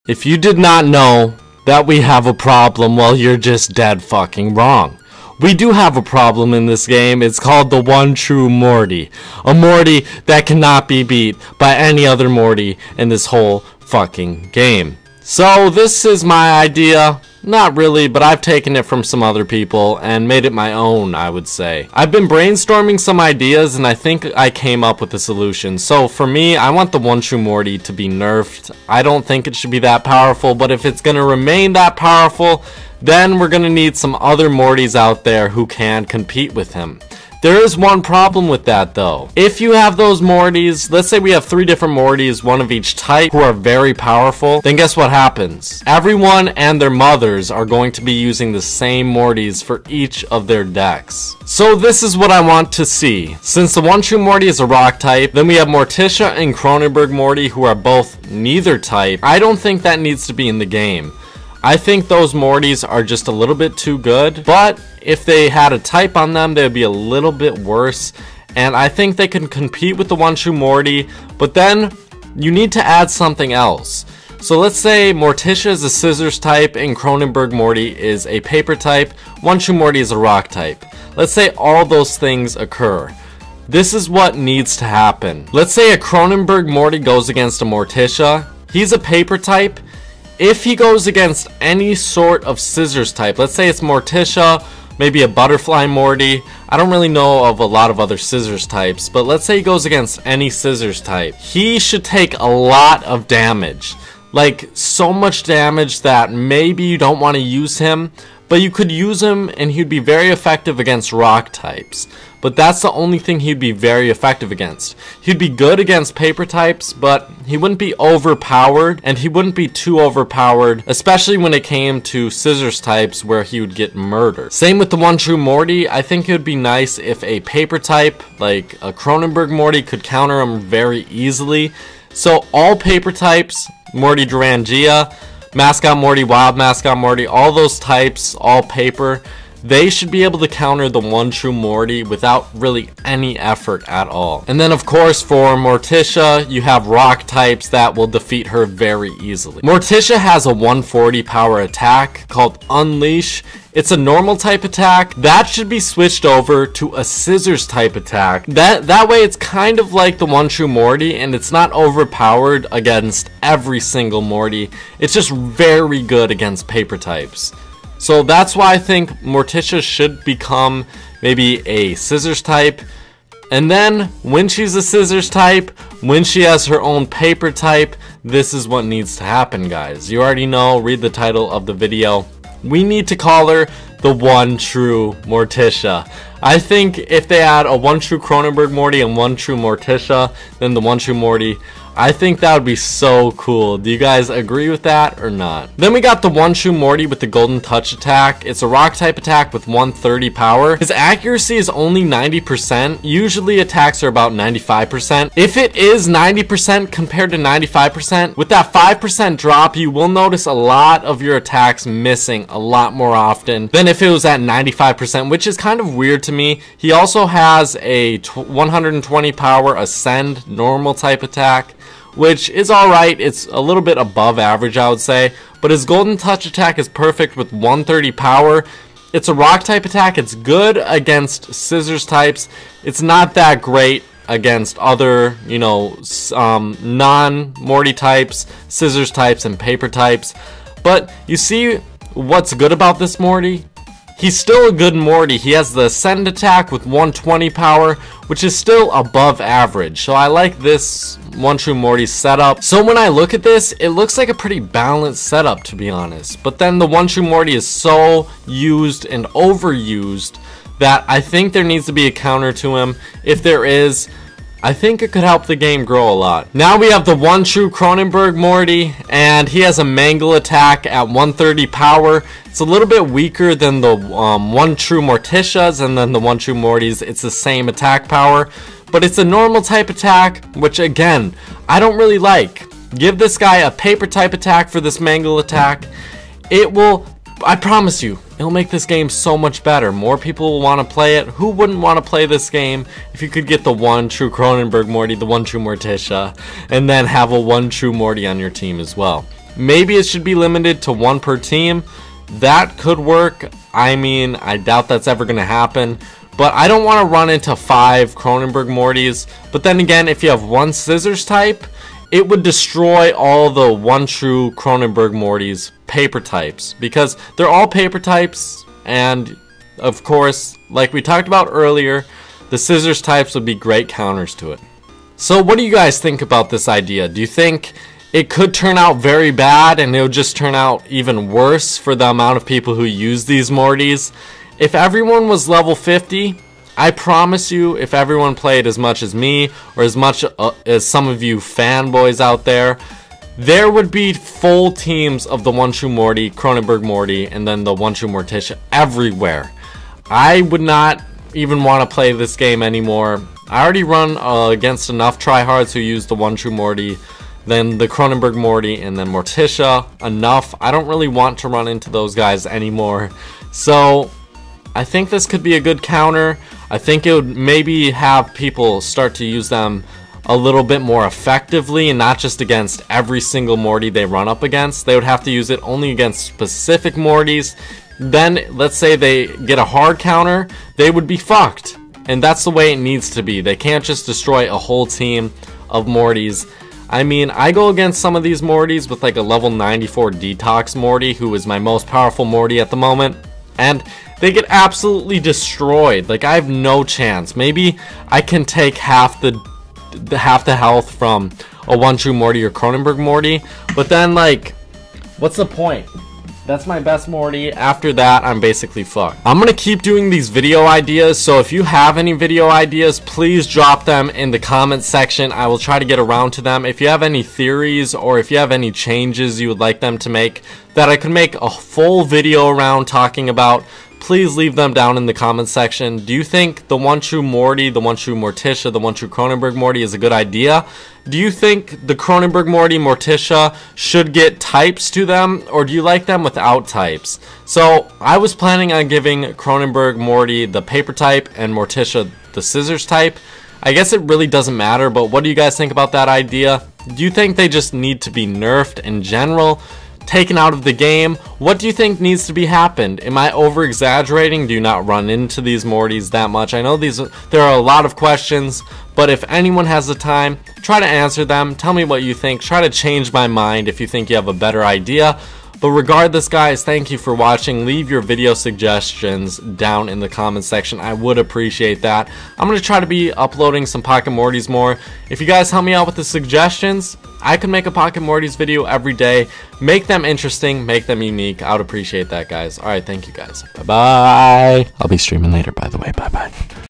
If you did not know that we have a problem, well, you're just dead fucking wrong. We do have a problem in this game. It's called the One True Morty. A Morty that cannot be beat by any other Morty in this whole fucking game. So this is my idea. Not really, but I've taken it from some other people and made it my own, I would say. I've been brainstorming some ideas and I think I came up with a solution. So for me, I want the One True Morty to be nerfed. I don't think it should be that powerful, but if it's gonna remain that powerful, then we're gonna need some other Mortys out there who can compete with him. There is one problem with that though. If you have those Mortys, let's say we have 3 different Mortys, one of each type, who are very powerful, then guess what happens? Everyone and their mothers are going to be using the same Mortys for each of their decks. So this is what I want to see. Since the One True Morty is a rock type, then we have Morticia and Cronenberg Morty who are both neither type. I don't think that needs to be in the game. I think those Mortys are just a little bit too good, but if they had a type on them, they would be a little bit worse. And I think they can compete with the One True Morty, but then you need to add something else. So let's say Morticia is a scissors type and Cronenberg Morty is a paper type, One True Morty is a rock type. Let's say all those things occur. This is what needs to happen. Let's say a Cronenberg Morty goes against a Morticia. He's a paper type. If he goes against any sort of scissors type, let's say it's Morticia, maybe a butterfly Morty. I don't really know of a lot of other scissors types, but let's say he goes against any scissors type. He should take a lot of damage. Like, so much damage that maybe you don't want to use him, but you could use him and he'd be very effective against rock types. But that's the only thing he'd be very effective against. He'd be good against paper types, but he wouldn't be overpowered, and he wouldn't be too overpowered, especially when it came to scissors types where he would get murdered. Same with the One True Morty. I think it would be nice if a paper type, like a Cronenberg Morty, could counter him very easily. So all paper types, Morty Durangia, Mascot Morty, Wild Mascot Morty, all those types, all paper, they should be able to counter the One True Morty without really any effort at all. And then of course for Morticia, you have rock types that will defeat her very easily. Morticia has a 140 power attack called Unleash. It's a normal type attack. That should be switched over to a scissors type attack. That way it's kind of like the One True Morty and it's not overpowered against every single Morty. It's just very good against paper types. So that's why I think Morticia should become maybe a scissors type. And then when she's a scissors type, when she has her own paper type, this is what needs to happen, guys. You already know, read the title of the video. We need to call her the One True Morticia. I think if they add a One True Cronenberg Morty and One True Morticia, then the One True Morty, I think that would be so cool. Do you guys agree with that or not? Then we got the One True Morty with the Golden Touch attack. It's a rock type attack with 130 power. His accuracy is only 90%. Usually attacks are about 95%. If it is 90% compared to 95%, with that 5% drop, you will notice a lot of your attacks missing a lot more often than if it was at 95%, which is kind of weird to me. He also has a 120 power Ascend normal type attack, which is alright. It's a little bit above average, I would say, but his Golden Touch attack is perfect with 130 power. It's a rock type attack. It's good against scissors types. It's not that great against other, you know, non-Morty types, scissors types, and paper types. But you see what's good about this Morty? He's still a good Morty. He has the Ascend attack with 120 power, which is still above average. So I like this One True Morty setup. So when I look at this, it looks like a pretty balanced setup, to be honest. But then the One True Morty is so used and overused that I think there needs to be a counter to him. If there is, I think it could help the game grow a lot. Now we have the One True Cronenberg Morty, and he has a Mangle attack at 130 power. It's a little bit weaker than the One True Morticias and then the One True Mortys. It's the same attack power, but it's a normal type attack, which again, I don't really like. Give this guy a paper type attack for this Mangle attack. It will, I promise you, it'll make this game so much better. More people will want to play it. Who wouldn't want to play this game if you could get the One True Cronenberg Morty, the One True Morticia, and then have a One True Morty on your team as well? Maybe it should be limited to 1 per team. That could work. I mean, I doubt that's ever going to happen. But I don't want to run into 5 Cronenberg Mortys. But then again, if you have 1 scissors type, it would destroy all the One True Cronenberg Mortys paper types. Because they're all paper types. And, of course, like we talked about earlier, the scissors types would be great counters to it. So what do you guys think about this idea? Do you think it could turn out very bad and it would just turn out even worse for the amount of people who use these Mortys? If everyone was level 50, I promise you, if everyone played as much as me or as much as some of you fanboys out there, there would be full teams of the One True Morty, Cronenberg Morty, and then the One True Morticia everywhere. I would not even want to play this game anymore. I already run against enough tryhards who use the One True Morty, then the Cronenberg Morty, and then Morticia. Enough. I don't really want to run into those guys anymore. So I think this could be a good counter. I think it would maybe have people start to use them a little bit more effectively and not just against every single Morty they run up against. They would have to use it only against specific Mortys. Then let's say they get a hard counter, they would be fucked. And that's the way it needs to be. They can't just destroy a whole team of Mortys. I mean, I go against some of these Mortys with like a level 94 Detox Morty, who is my most powerful Morty at the moment, and they get absolutely destroyed. Like, I have no chance. Maybe I can take half the health from a One True Morty or Cronenberg Morty, but then, like, what's the point? That's my best Morty. After that, I'm basically fucked. I'm gonna keep doing these video ideas, so if you have any video ideas, please drop them in the comment section. I will try to get around to them. If you have any theories or if you have any changes you would like them to make that I could make a full video around talking about, please leave them down in the comment section. Do you think the One True Morty, the One True Morticia, the One True Cronenberg Morty is a good idea? Do you think the Cronenberg Morty, Morticia should get types to them, or do you like them without types? So I was planning on giving Cronenberg Morty the paper type and Morticia the scissors type. I guess it really doesn't matter, but what do you guys think about that idea? Do you think they just need to be nerfed in general? Taken out of the game? What do you think needs to be happened? Am I over exaggerating? Do you not run into these Mortys that much? I know there are a lot of questions, but if anyone has the time, try to answer them. Tell me what you think. Try to change my mind if you think you have a better idea. But regardless, guys, thank you for watching. Leave your video suggestions down in the comment section. I would appreciate that. I'm going to try to be uploading some Pocket Mortys more. If you guys help me out with the suggestions, I could make a Pocket Mortys video every day. Make them interesting, make them unique. I would appreciate that, guys. Alright, thank you guys. Bye-bye. I'll be streaming later, by the way. Bye-bye.